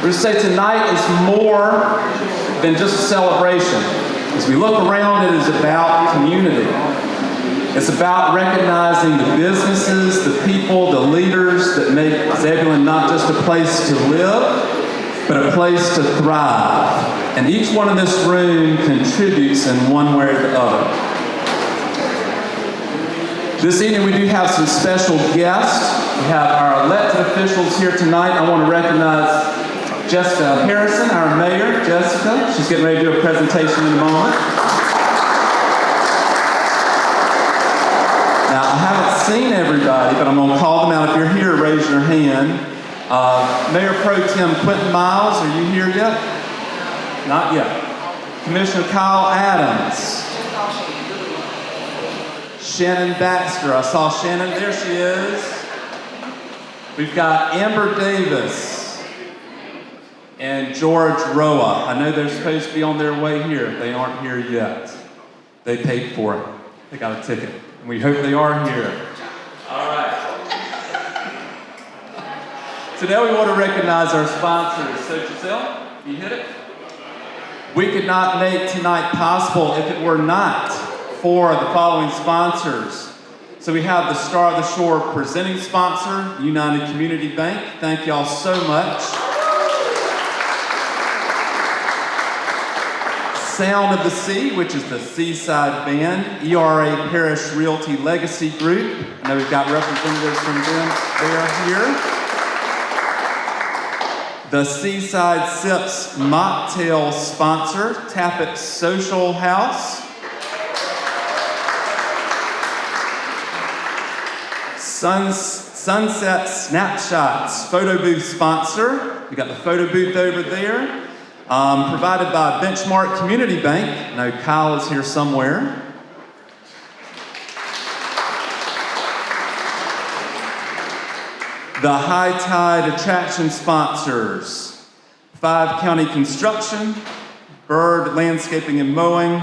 We say tonight is more than just a celebration. As we look around, it is about community. It's about recognizing the businesses, the people, the leaders that make Zebulon not just a place to live, but a place to thrive. And each one in this room contributes in one way or the other. This evening we do have some special guests. We have our elected officials here tonight. I want to recognize Jessica Harrison, our mayor. Jessica, she's getting ready to do a presentation in a moment. Now, I haven't seen everybody, but I'm going to call them out. If you're here, raise your hand. Mayor Pro Tem Quentin Miles, are you here yet? Not yet. Commissioner Kyle Adams. Shannon Baxter. I saw Shannon. There she is. We've got Amber Davis and George Roa. I know they're supposed to be on their way here. They aren't here yet. They paid for it. They got a ticket. And we hope they are here. All right. So now we want to recognize our sponsors. So Giselle, you hit it? We could not make tonight possible if it were not for the following sponsors. So we have the Star of the Shore presenting sponsor, United Community Bank. Thank y'all so much. Sound of the Sea, which is the Seaside Band, ERA Parish Realty Legacy Group. I know we've got representatives from them. They are here. The Seaside Sips mocktail sponsor, Tappet Social House. Sunset Snapshots photo booth sponsor. We got the photo booth over there. Provided by Benchmark Community Bank. I know Kyle is here somewhere. The High Tide attraction sponsors. 5 County Construction, Bird Landscaping and Mowing,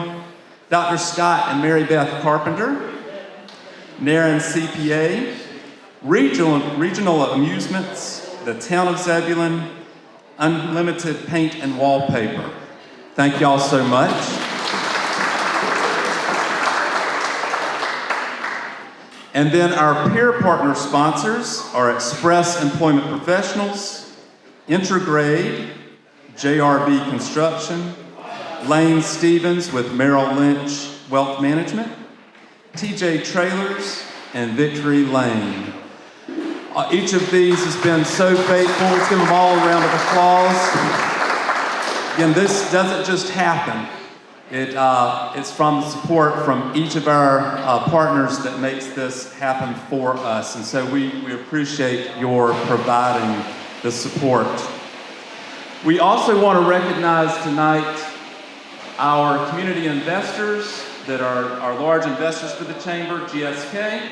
Dr. Scott and Mary Beth Carpenter, Naren CPA, Regional Amusements, the Town of Zebulon, Unlimited Paint and Wallpaper. Thank y'all so much. And then our peer partner sponsors are Express Employment Professionals, Intergrade, JRB Construction, Lane Stevens with Merrill Lynch Wealth Management, TJ Trailers, and Victory Lane. Each of these has been so faithful. Let's give them all a round of applause. Again, this doesn't just happen. It's from the support from each of our partners that makes this happen for us. And so we appreciate your providing the support. We also want to recognize tonight our community investors that are our large investors for the Chamber, GSK,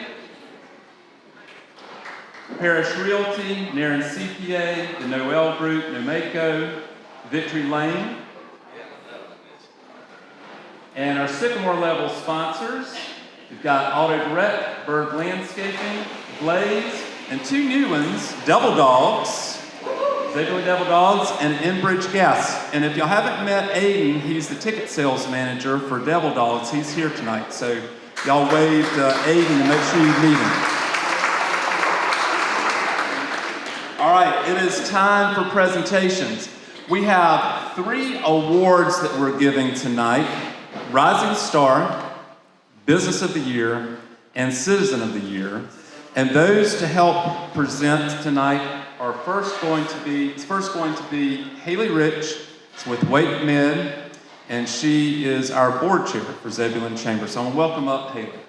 Parish Realty, Naren CPA, the Noel Group, Nomeco, Victory Lane, and our Sycamore level sponsors. We've got Auto Direct, Bird Landscaping, Blaze, and 2 new ones, Devil Dogs, Zebulon Devil Dogs, and Enbridge Gas. And if y'all haven't met Aiden, he's the ticket sales manager for Devil Dogs. He's here tonight, so y'all wave to Aiden and make sure you meet him. All right, it is time for presentations. We have 3 awards that we're giving tonight: Rising Star, Business of the Year, and Citizen of the Year. And those to help present tonight are first going to be Haley Rich with Wake Med, and she is our board chair for Zebulon Chamber. So I'm gonna welcome up Haley.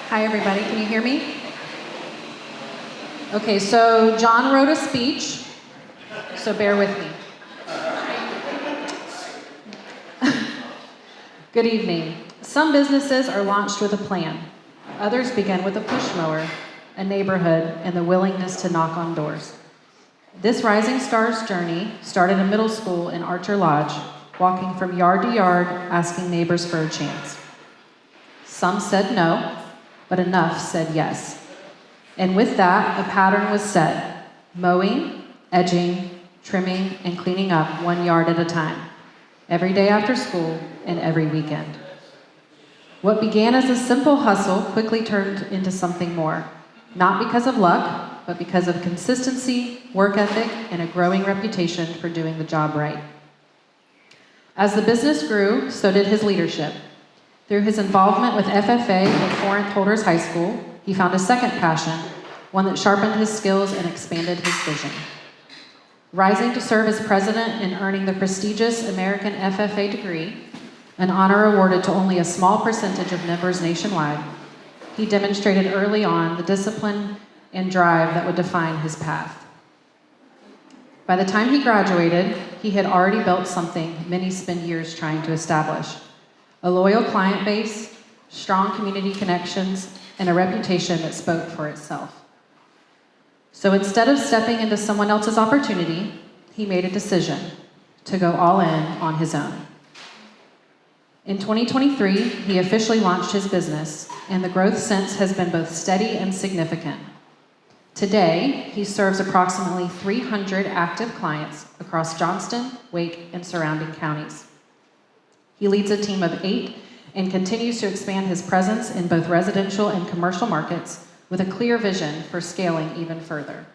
Hi, everybody. Can you hear me? Okay, so John wrote a speech, so bear with me. Good evening. Some businesses are launched with a plan. Others begin with a push mower, a neighborhood, and the willingness to knock on doors. This Rising Stars journey started in middle school in Archer Lodge, walking from yard to yard, asking neighbors for a chance. Some said no, but enough said yes. And with that, a pattern was set: mowing, edging, trimming, and cleaning up 1 yard at a time, every day after school and every weekend. What began as a simple hustle quickly turned into something more, not because of luck, but because of consistency, work ethic, and a growing reputation for doing the job right. As the business grew, so did his leadership. Through his involvement with FFA at Corinth Holders High School, he found a second passion, one that sharpened his skills and expanded his vision. Rising to serve as president and earning the prestigious American FFA degree, an honor awarded to only a small percentage of members nationwide, he demonstrated early on the discipline and drive that would define his path. By the time he graduated, he had already built something many spend years trying to establish: a loyal client base, strong community connections, and a reputation that spoke for itself. So instead of stepping into someone else's opportunity, he made a decision to go all in on his own. In 2023, he officially launched his business, and the growth since has been both steady and significant. Today, he serves approximately 300 active clients across Johnston, Wake, and surrounding counties. He leads a team of 8 and continues to expand his presence in both residential and commercial markets with a clear vision for scaling even further.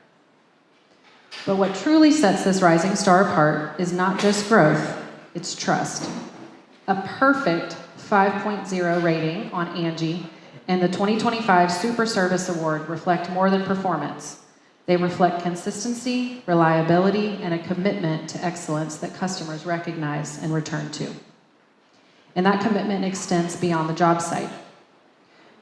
But what truly sets this rising star apart is not just growth, it's trust. A perfect 5.0 rating on Angie and the 2025 Super Service Award reflect more than performance. They reflect consistency, reliability, and a commitment to excellence that customers recognize and return to. And that commitment extends beyond the job site.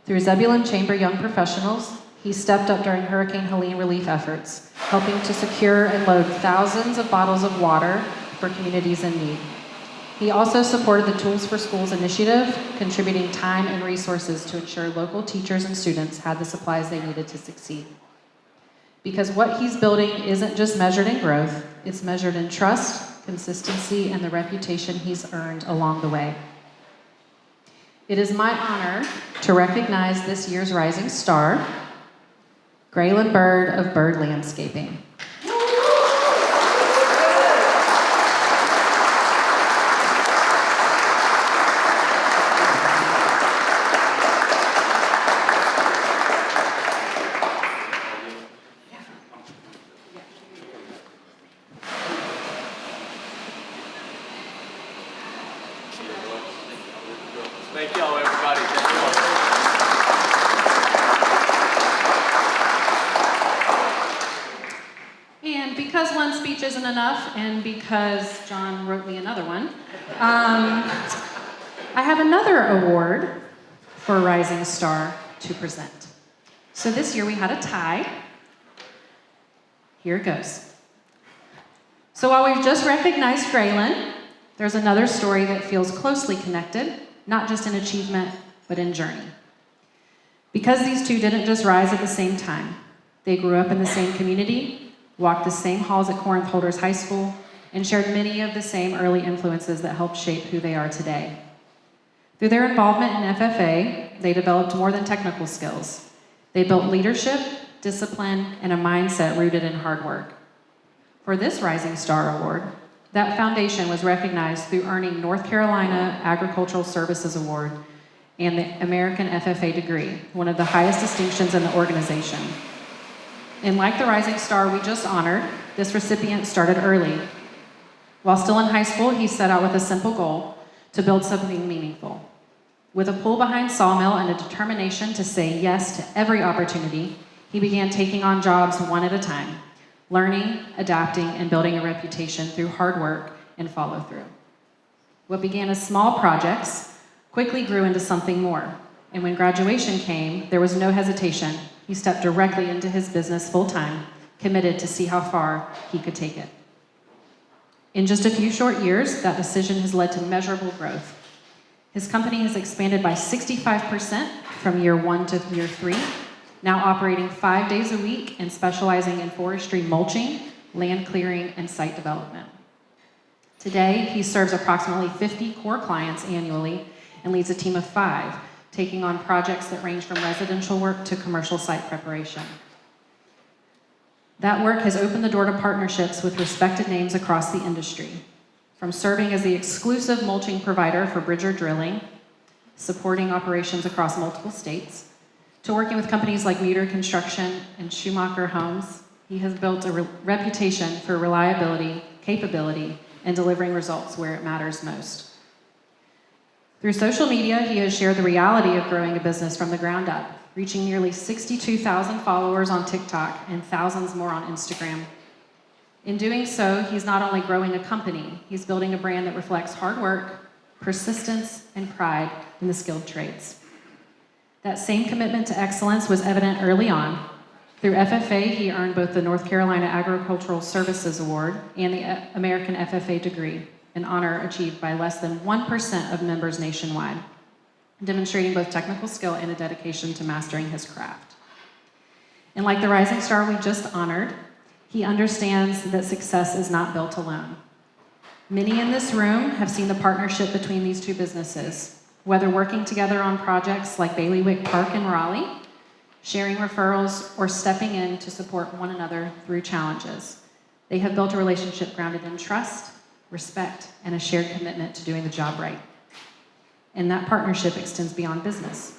Through Zebulon Chamber Young Professionals, he stepped up during Hurricane Helene relief efforts, helping to secure and load thousands of bottles of water for communities in need. He also supported the Tools for Schools initiative, contributing time and resources to ensure local teachers and students had the supplies they needed to succeed. Because what he's building isn't just measured in growth, it's measured in trust, consistency, and the reputation he's earned along the way. It is my honor to recognize this year's rising star, Graylin Bird of Bird Landscaping. Thank y'all, everybody. Thank you all. And because one speech isn't enough, and because John wrote me another one, I have another award for Rising Star to present. So this year we had a tie. Here it goes. So while we've just recognized Graylin, there's another story that feels closely connected, not just in achievement, but in journey. Because these two didn't just rise at the same time, they grew up in the same community, walked the same halls at Corinth Holders High School, and shared many of the same early influences that helped shape who they are today. Through their involvement in FFA, they developed more than technical skills. They built leadership, discipline, and a mindset rooted in hard work. For this Rising Star Award, that foundation was recognized through earning North Carolina Agricultural Services Award and the American FFA degree, one of the highest distinctions in the organization. And like the Rising Star we just honored, this recipient started early. While still in high school, he set out with a simple goal: to build something meaningful. With a pull behind Sawmill and a determination to say yes to every opportunity, he began taking on jobs one at a time, learning, adapting, and building a reputation through hard work and follow through. What began as small projects quickly grew into something more. And when graduation came, there was no hesitation. He stepped directly into his business full-time, committed to see how far he could take it. In just a few short years, that decision has led to measurable growth. His company has expanded by 65% from year 1 to year 3, now operating 5 days a week and specializing in forestry mulching, land clearing, and site development. Today, he serves approximately 50 core clients annually and leads a team of 5 taking on projects that range from residential work to commercial site preparation. That work has opened the door to partnerships with respected names across the industry, from serving as the exclusive mulching provider for Bridger Drilling, supporting operations across multiple states, to working with companies like Muter Construction and Schumacher Homes. He has built a reputation for reliability, capability, and delivering results where it matters most. Through social media, he has shared the reality of growing a business from the ground up, reaching nearly 62,000 followers on TikTok and thousands more on Instagram. In doing so, he's not only growing a company, he's building a brand that reflects hard work, persistence, and pride in the skilled trades. That same commitment to excellence was evident early on. Through FFA, he earned both the North Carolina Agricultural Services Award and the American FFA degree, an honor achieved by less than 1% of members nationwide, demonstrating both technical skill and a dedication to mastering his craft. And like the rising star we just honored, he understands that success is not built alone. Many in this room have seen the partnership between these two businesses, whether working together on projects like Bailiwick Park in Raleigh, sharing referrals, or stepping in to support one another through challenges. They have built a relationship grounded in trust, respect, and a shared commitment to doing the job right. And that partnership extends beyond business.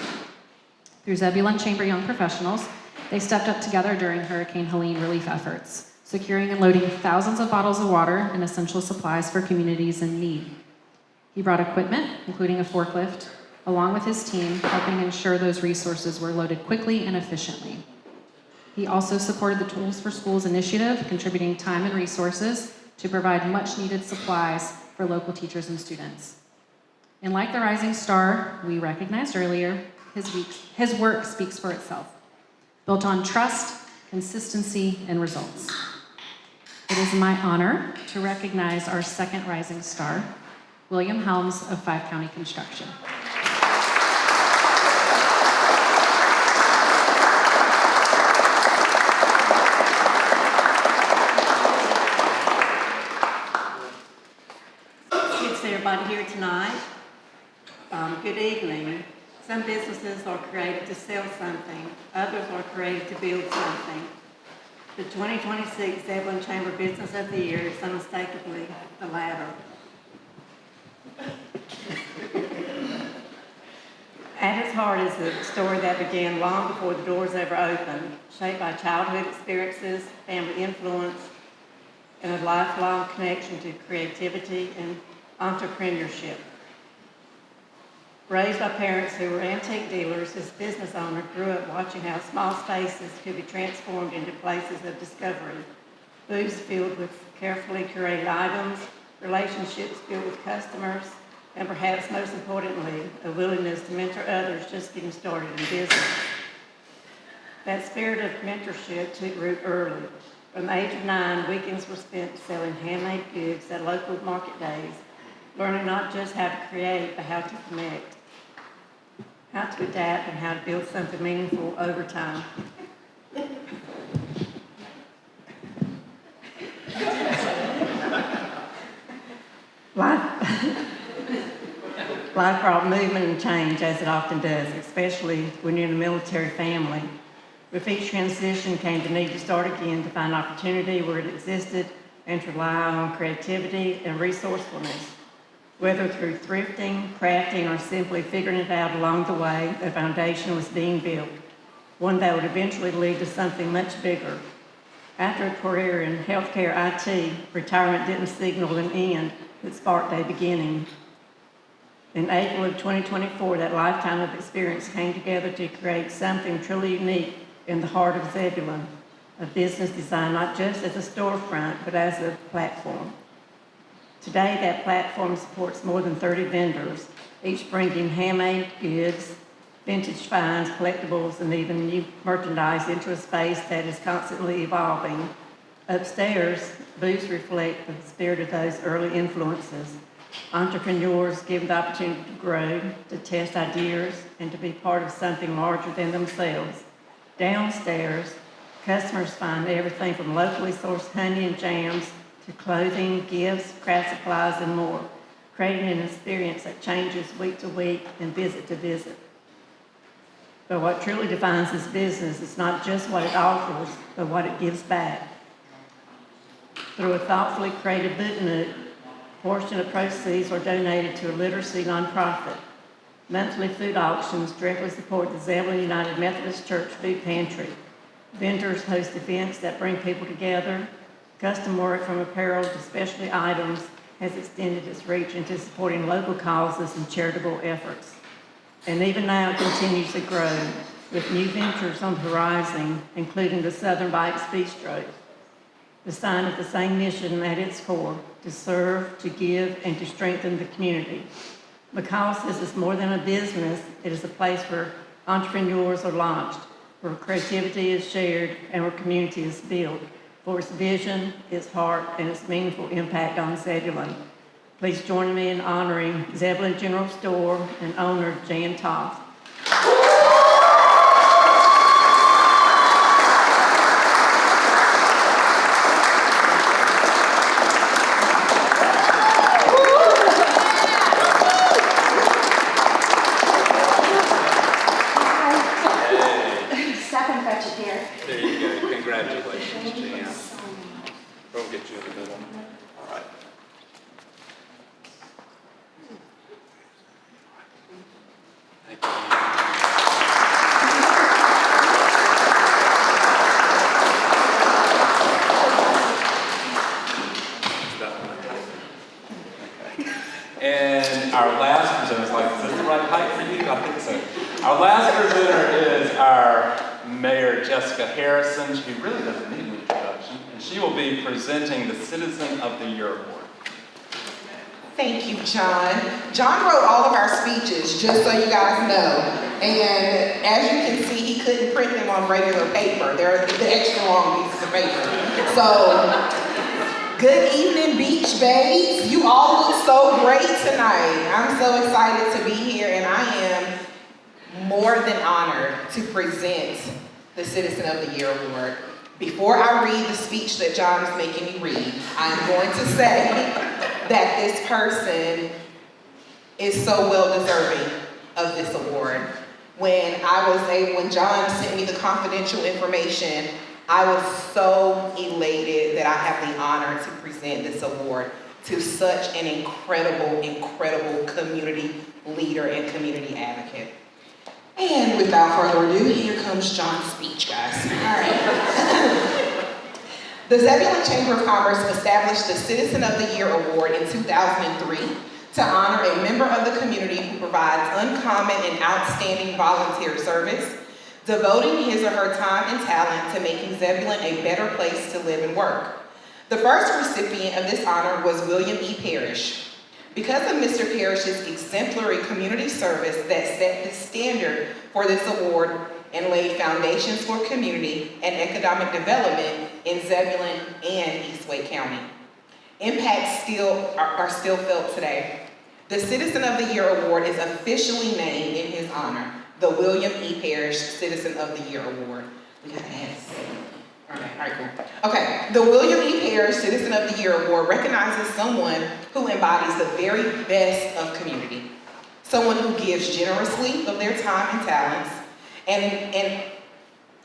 Through Zebulon Chamber Young Professionals, they stepped up together during Hurricane Helene relief efforts, securing and loading thousands of bottles of water and essential supplies for communities in need. He brought equipment, including a forklift, along with his team, helping ensure those resources were loaded quickly and efficiently. He also supported the Tools for Schools initiative, contributing time and resources to provide much-needed supplies for local teachers and students. And like the rising star we recognized earlier, his work speaks for itself, built on trust, consistency, and results. It is my honor to recognize our second rising star, William Helms of Five County Construction. Good to see everybody here tonight. Good evening. Some businesses are created to sell something. Others are created to build something. The 2026 Zebulon Chamber Business of the Year is unmistakably the latter. At its heart is a story that began long before the doors ever opened, shaped by childhood experiences, family influence, and a lifelong connection to creativity and entrepreneurship. Raised by parents who were antique dealers, this business owner grew up watching how small spaces could be transformed into places of discovery. Booths filled with carefully curated items, relationships built with customers, and perhaps most importantly, a willingness to mentor others just getting started in business. That spirit of mentorship took root early. From the age of 9, weekends were spent selling handmade goods at local market days, learning not just how to create, but how to connect, how to adapt, and how to build something meaningful over time. Life brought movement and change, as it often does, especially when you're in a military family. With each transition came the need to start again, to find opportunity where it existed, and to rely on creativity and resourcefulness. Whether through thrifting, crafting, or simply figuring it out along the way, a foundation was being built, one that would eventually lead to something much bigger. After a career in healthcare IT, retirement didn't signal an end, it sparked a beginning. In April of 2024, that lifetime of experience came together to create something truly unique in the heart of Zebulon, a business designed not just as a storefront, but as a platform. Today, that platform supports more than 30 vendors, each bringing handmade goods, vintage finds, collectibles, and even new merchandise into a space that is constantly evolving. Upstairs, booths reflect the spirit of those early influences. Entrepreneurs given the opportunity to grow, to test ideas, and to be part of something larger than themselves. Downstairs, customers find everything from locally sourced honey and jams to clothing, gifts, craft supplies, and more, creating an experience that changes week to week and visit to visit. But what truly defines this business is not just what it offers, but what it gives back. Through a thoughtfully created booklet, a portion of proceeds are donated to a literacy nonprofit. Monthly food auctions directly support the Zebulon United Methodist Church Food Pantry. Vendors host events that bring people together. Custom work from apparel to specialty items has extended its reach into supporting local causes and charitable efforts. And even now it continues to grow with new ventures on the horizon, including the Southern Bikes Bistro. The sign of the same mission at its core, to serve, to give, and to strengthen the community. Because this is more than a business, it is a place where entrepreneurs are launched, where creativity is shared, and where community is built, for its vision, its heart, and its meaningful impact on Zebulon. Please join me in honoring Zebulon General Store and owner Jan Toth. There you go. Congratulations, Jan. We'll get you in the middle. All right. Thank you. Is that right? Okay. And our last presenter is like, is this the right height for you? I think so. Our last presenter is our Mayor Jessica Harrison, who really doesn't need an introduction, and she will be presenting the Citizen of the Year Award. Thank you, John. John wrote all of our speeches, just so you guys know. And as you can see, he couldn't print them on regular paper. They're the extra long pieces of paper. So, good evening, Beach Babes. You all look so great tonight. I'm so excited to be here, and I am more than honored to present the Citizen of the Year Award. Before I read the speech that John is making me read, I'm going to say that this person is so well deserving of this award. When John sent me the confidential information, I was so elated that I have the honor to present this award to such an incredible, incredible community leader and community advocate. And without further ado, here comes John's speech, guys. All right. The Zebulon Chamber of Commerce established the Citizen of the Year Award in 2003 to honor a member of the community who provides uncommon and outstanding volunteer service, devoting his or her time and talent to making Zebulon a better place to live and work. The first recipient of this honor was William E. Parrish. Because of Mr. Parrish's exemplary community service that set the standard for this award and laid foundations for community and economic development in Zebulon and East Wake County. Impacts are still felt today. The Citizen of the Year Award is officially named in his honor, the William E. Parrish Citizen of the Year Award. We gotta add a second. All right, cool. Okay, the William E. Parrish Citizen of the Year Award recognizes someone who embodies the very best of community. Someone who gives generously of their time and talents, and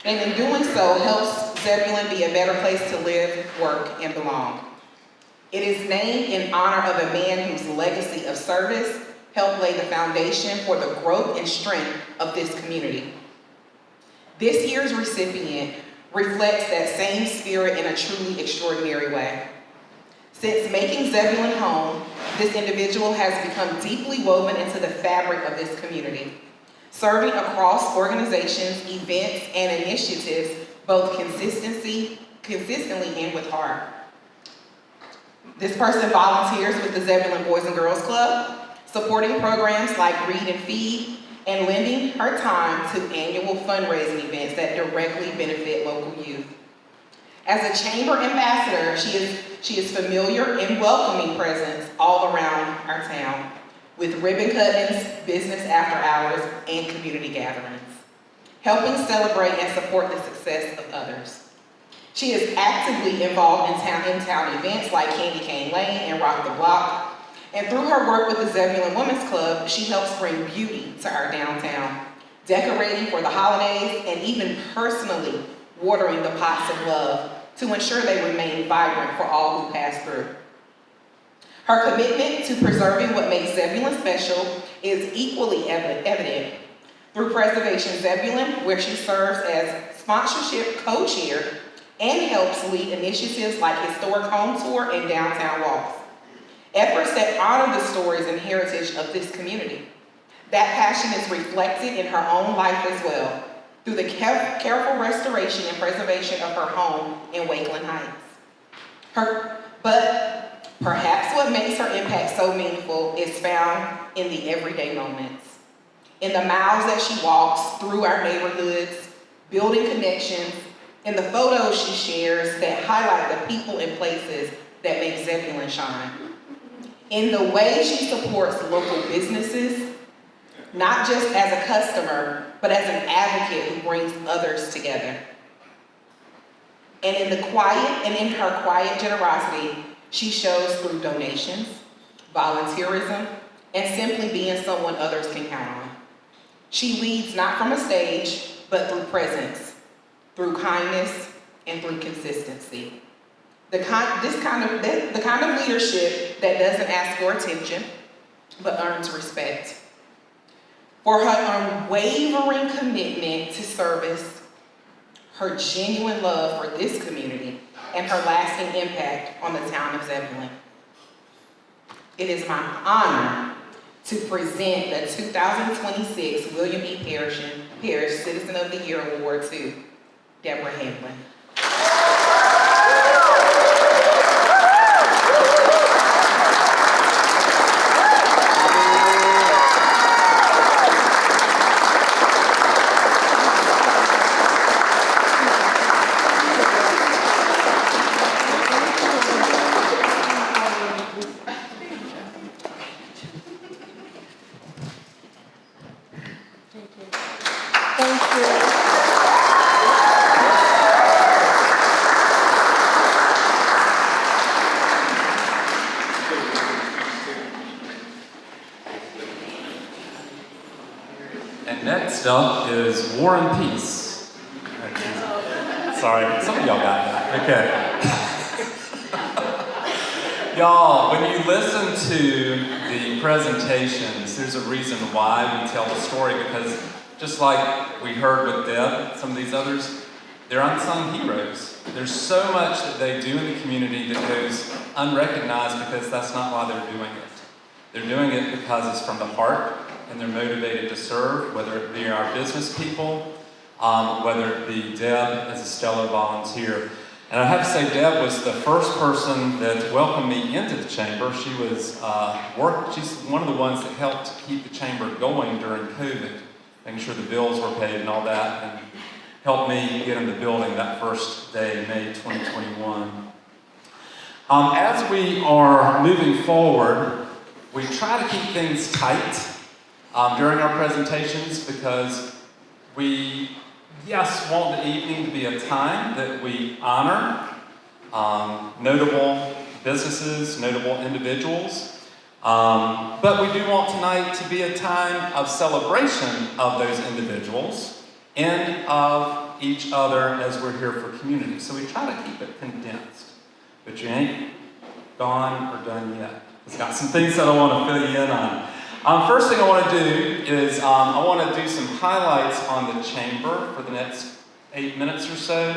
in doing so helps Zebulon be a better place to live, work, and belong. It is named in honor of a man whose legacy of service helped lay the foundation for the growth and strength of this community. This year's recipient reflects that same spirit in a truly extraordinary way. Since making Zebulon home, this individual has become deeply woven into the fabric of this community, serving across organizations, events, and initiatives, both consistently and with heart. This person volunteers with the Zebulon Boys and Girls Club, supporting programs like Read and Feed, and lending her time to annual fundraising events that directly benefit local youth. As a chamber ambassador, she is familiar and welcoming presence all around our town, with ribbon cuttings, business after hours, and community gatherings, helping celebrate and support the success of others. She is actively involved in town events like Candy Cane Lane and Rock the Block, and through her work with the Zebulon Women's Club, she helps bring beauty to our downtown, decorating for the holidays, and even personally watering the pots of love to ensure they remain vibrant for all who pass through. Her commitment to preserving what makes Zebulon special is equally evident through Preservation Zebulon, where she serves as sponsorship co-chair and helps lead initiatives like Historic Home Tour and Downtown Walks, efforts that honor the stories and heritage of this community. That passion is reflected in her own life as well, through the careful restoration and preservation of her home in Wakeland Heights. But perhaps what makes her impact so meaningful is found in the everyday moments, in the miles that she walks through our neighborhoods, building connections, and the photos she shares that highlight the people and places that make Zebulon shine. In the way she supports local businesses, not just as a customer, but as an advocate who brings others together. And in her quiet generosity, she shows through donations, volunteerism, and simply being someone others can count on. She leads not from a stage, but through presence, through kindness, and through consistency. The kind of leadership that doesn't ask for attention, but earns respect. For her unwavering commitment to service, her genuine love for this community, and her lasting impact on the town of Zebulon. It is my honor to present the 2026 William E. Parrish Citizen of the Year Award to Deborah Hamlin. And next up is War and Peace. Sorry, some of y'all got that. Okay. Y'all, when you listen to the presentations, there's a reason why we tell the story, because just like we heard with Deb, some of these others, they're unsung heroes. There's so much that they do in the community that goes unrecognized because that's not why they're doing it. They're doing it because it's from the heart, and they're motivated to serve, whether it be our business people, whether it be Deb as a stellar volunteer. And I have to say, Deb was the first person that welcomed me into the chamber. She was she's one of the ones that helped keep the chamber going during COVID, making sure the bills were paid and all that, and helped me get in the building that first day, May 2021. As we are moving forward, we try to keep things tight during our presentations, because we, yes, want the evening to be a time that we honor notable businesses, notable individuals, but we do want tonight to be a time of celebration of those individuals and of each other as we're here for community. So we try to keep it condensed, but you ain't gone or done yet. It's got some things that I want to fill you in on. First thing I want to do is I want to do some highlights on the chamber for the next 8 minutes or so.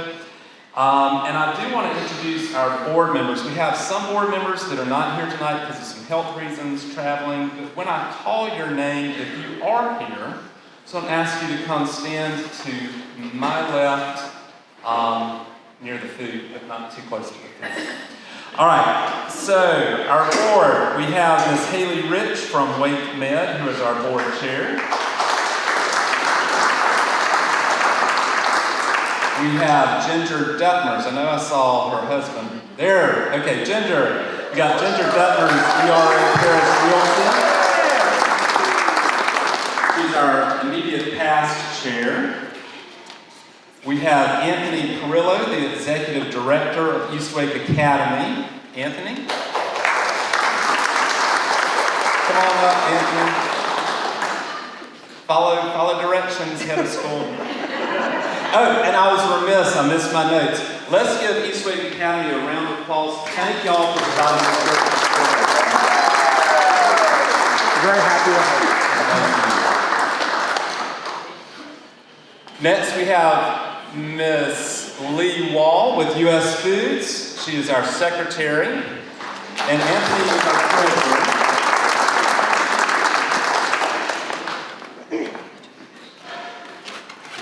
And I do want to introduce our board members. We have some board members that are not here tonight because of some health reasons, traveling. But when I call your name, if you are here, so I'm going to ask you to come stand to my left, near the food, but not too close to the food. All right, so our board, we have Ms. Haley Rich from Wake Med, who is our board chair. We have Ginger Duttmers. I know I saw her husband. There, okay, Ginger. We got Ginger Duttmers, ERA Paris Realty. She's our immediate past chair. We have Anthony Perillo, the Executive Director of East Wake Academy. Anthony? Come on up, Anthony. Follow directions, head of school. Oh, and I was remiss, I missed my notes. Let's give East Wake Academy a round of applause. Thank y'all for providing this great support. Very happy to help. Next, we have Miss Lee Wall with U.S. Foods. She is our secretary. And Anthony is our treasurer.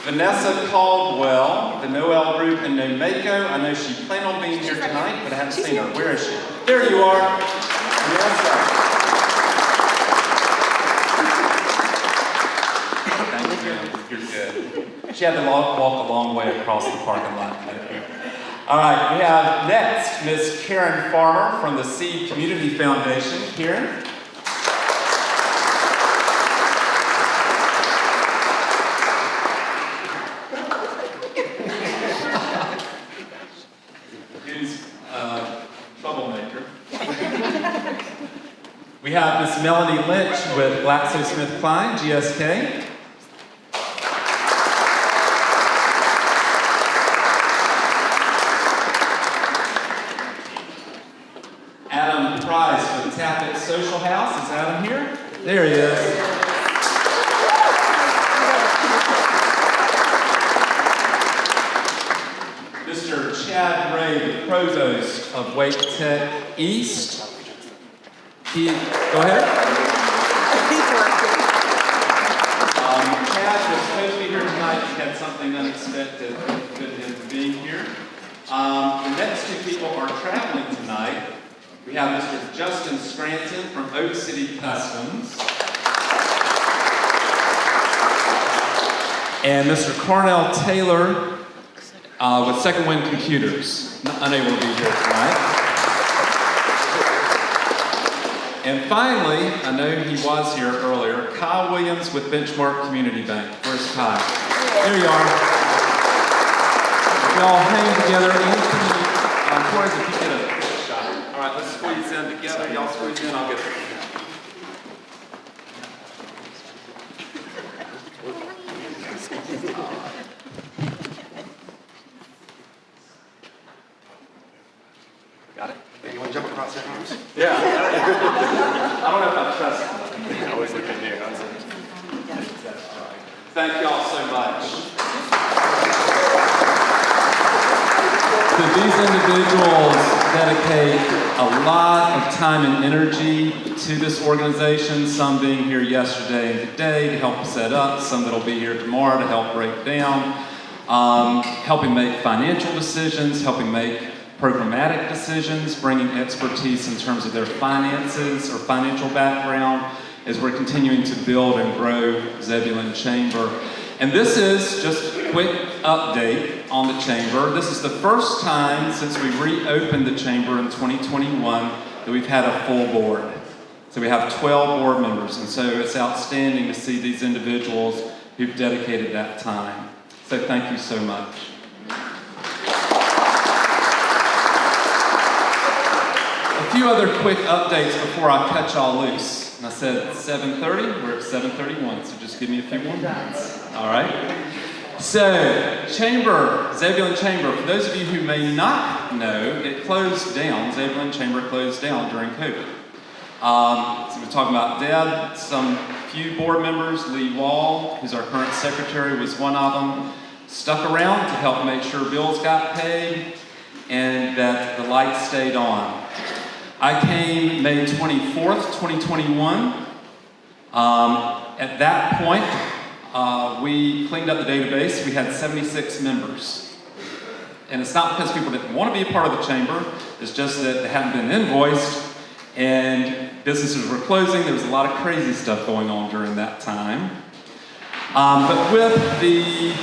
Vanessa Caldwell, the Noel Group in New Mako. I know she planned on being here tonight, but I haven't seen her. Where is she? There you are. Vanessa. Thank you. You're good. She had to walk a long way across the parking lot. All right, we have next Miss Karen Farmer from the Seed Community Foundation. Karen. Troublemaker. We have Miss Melanie Lynch with GlaxoSmithKline, GSK. Adam Price with Tappet Social House. Is Adam here? There he is. Mr. Chad Ray, the provost of Wake Tech East. Go ahead. Chad was supposed to be here tonight. He had something unexpected that prevented him from being here. The next two people are traveling tonight. We have Mr. Justin Scranton from Oak City Customs. And Mr. Cornell Taylor with Second Wind Computers, unable to be here tonight. And finally, I know he was here earlier, Kyle Williams with Benchmark Community Bank. Where's Kyle? There you are. Y'all hang together. Anthony, Corey, if you get a quick shot. All right, let's squeeze in together. Y'all squeeze in, I'll get it. Got it? Hey, you want to jump across their arms? Yeah. I don't know if I trust it. I always look at you. Thank y'all so much. So these individuals dedicate a lot of time and energy to this organization, some being here yesterday and today to help set up, some that'll be here tomorrow to help break down, helping make financial decisions, helping make programmatic decisions, bringing expertise in terms of their finances or financial background as we're continuing to build and grow Zebulon Chamber. And this is just a quick update on the Chamber. This is the first time since we reopened the Chamber in 2021 that we've had a full board. So we have 12 board members, and so it's outstanding to see these individuals who've dedicated that time. So thank you so much. A few other quick updates before I cut y'all loose. And I said 7:30, we're at 7:31, so just give me a few more minutes. All right? So, Chamber, Zebulon Chamber, for those of you who may not know, it closed down, Zebulon Chamber closed down during COVID. So we're talking about Deb, some few board members, Lee Wall, who's our current secretary, was one of them, stuck around to help make sure bills got paid and that the lights stayed on. I came May 24th, 2021. At that point, we cleaned up the database. We had 76 members. And it's not because people didn't want to be a part of the chamber. It's just that they hadn't been invoiced and businesses were closing. There was a lot of crazy stuff going on during that time. But with the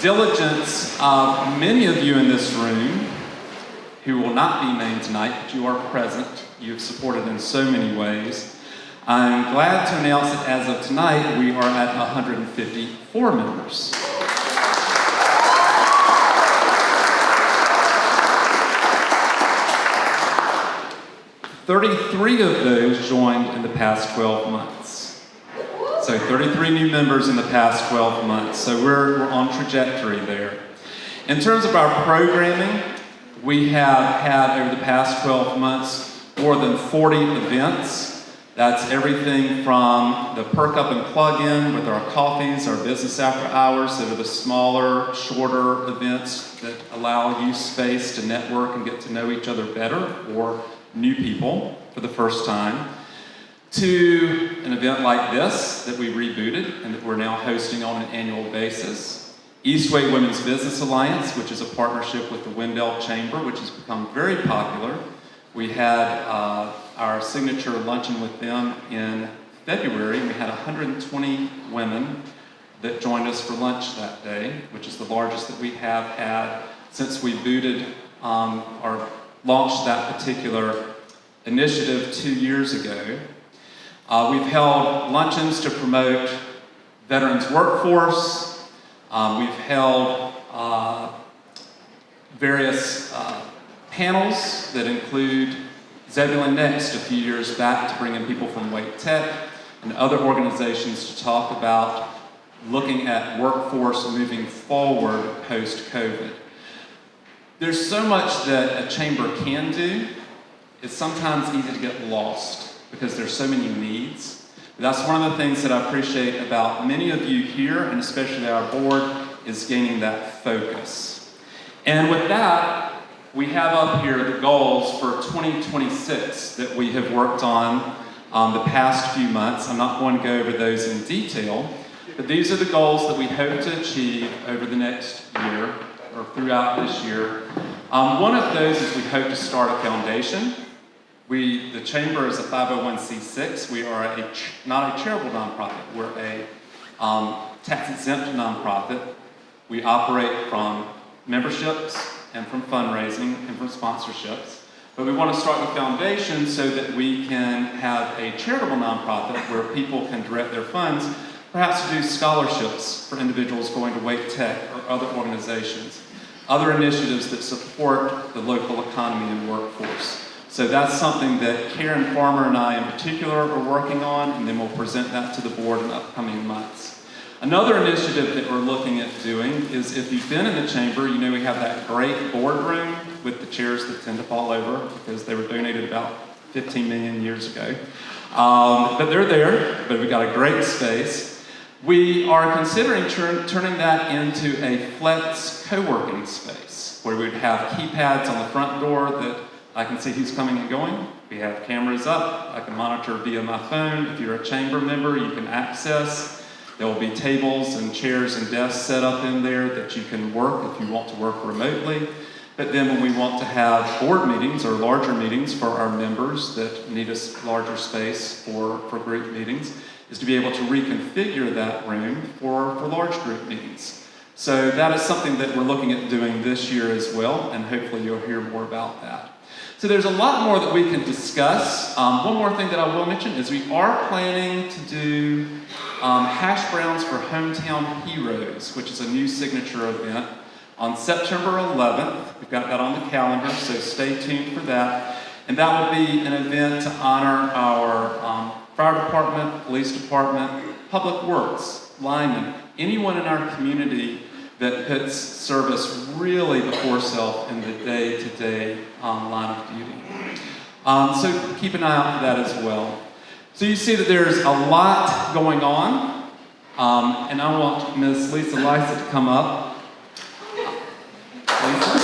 diligence of many of you in this room, who will not be named tonight, but you are present. You have supported in so many ways. I'm glad to announce that as of tonight, we are at 154 members. "33 of those joined in the past 12 months. So 33 new members in the past 12 months. So we're on trajectory there. In terms of our programming, we have had over the past 12 months more than 40 events. That's everything from the Perk Up and Plug In with our coffees, our business after hours, that are the smaller, shorter events that allow you space to network and get to know each other better, or new people for the first time, to an event like this that we rebooted and that we're now hosting on an annual basis. Eastway Women's Business Alliance, which is a partnership with the Wendell Chamber, which has become very popular. We had our signature luncheon with them in February. We had 120 women that joined us for lunch that day, which is the largest that we have had since we booted or launched that particular initiative 2 years ago. We've held luncheons to promote veterans workforce. We've held various panels that include Zebulon Next a few years back to bring in people from Wake Tech and other organizations to talk about looking at workforce moving forward post-COVID. There's so much that a chamber can do. It's sometimes easy to get lost because there's so many needs. But that's one of the things that I appreciate about many of you here, and especially our board, is gaining that focus. And with that, we have up here the goals for 2026 that we have worked on the past few months. I'm not going to go over those in detail, but these are the goals that we hope to achieve over the next year or throughout this year. One of those is we hope to start a foundation. The Chamber is a 501c6. We are not a charitable nonprofit. We're a tax-exempt nonprofit. We operate from memberships and from fundraising and from sponsorships. But we want to start the foundation so that we can have a charitable nonprofit where people can direct their funds, perhaps to do scholarships for individuals going to Wake Tech or other organizations, other initiatives that support the local economy and workforce. So that's something that Karen Farmer and I in particular are working on, and then we'll present that to the board in the upcoming months. Another initiative that we're looking at doing is, if you've been in the chamber, you know we have that great boardroom with the chairs that tend to fall over because they were donated about 15 million years ago. But they're there, but we've got a great space. We are considering turning that into a flex co-working space where we'd have keypads on the front door that I can see who's coming and going. We have cameras up. I can monitor via my phone. If you're a chamber member, you can access. There will be tables and chairs and desks set up in there that you can work if you want to work remotely. But then when we want to have board meetings or larger meetings for our members that need a larger space for group meetings, is to be able to reconfigure that room for large group meetings. So that is something that we're looking at doing this year as well, and hopefully you'll hear more about that. So there's a lot more that we can discuss. One more thing that I will mention is we are planning to do Hash Browns for Hometown Heroes, which is a new signature event on September 11th. We've got that on the calendar, so stay tuned for that. And that will be an event to honor our fire department, police department, public works, linemen, anyone in our community that puts service really before self in the day-to-day line of duty. So keep an eye out for that as well. So you see that there's a lot going on, and I want Ms. Lisa Lysa to come up. Lisa?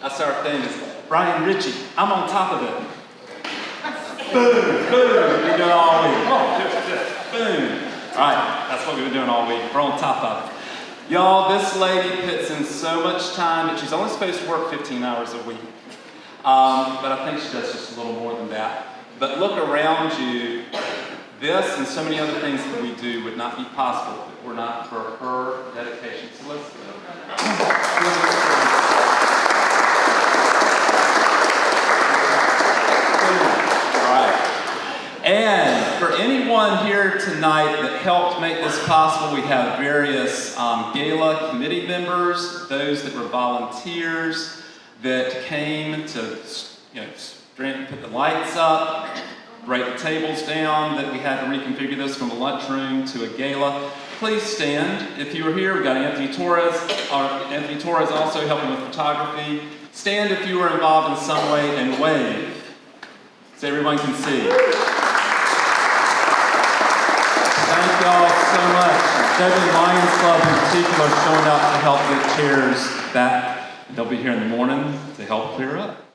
That's our thing, is Brian Ritchie. I'm on top of it. Boom, boom, we do it all week. Oh, boom. All right, that's what we've been doing all week. We're on top of it. Y'all, this lady puts in so much time that she's only supposed to work 15 hours a week. But I think she does just a little more than that. But look around you. This and so many other things that we do would not be possible if it were not for her dedication. So let's And for anyone here tonight that helped make this possible. We have various Gala committee members, those that were volunteers that came to, put the lights up, break the tables down, that we had to reconfigure this from a lunchroom to a gala. Please stand if you were here. We've got Anthony Torres. Anthony Torres also helping with photography. Stand if you were involved in some way and wave so everyone can see. Thank y'all so much. Zebulon Lions Club in particular showing up to help get chairs back. They'll be here in the morning to help clear up.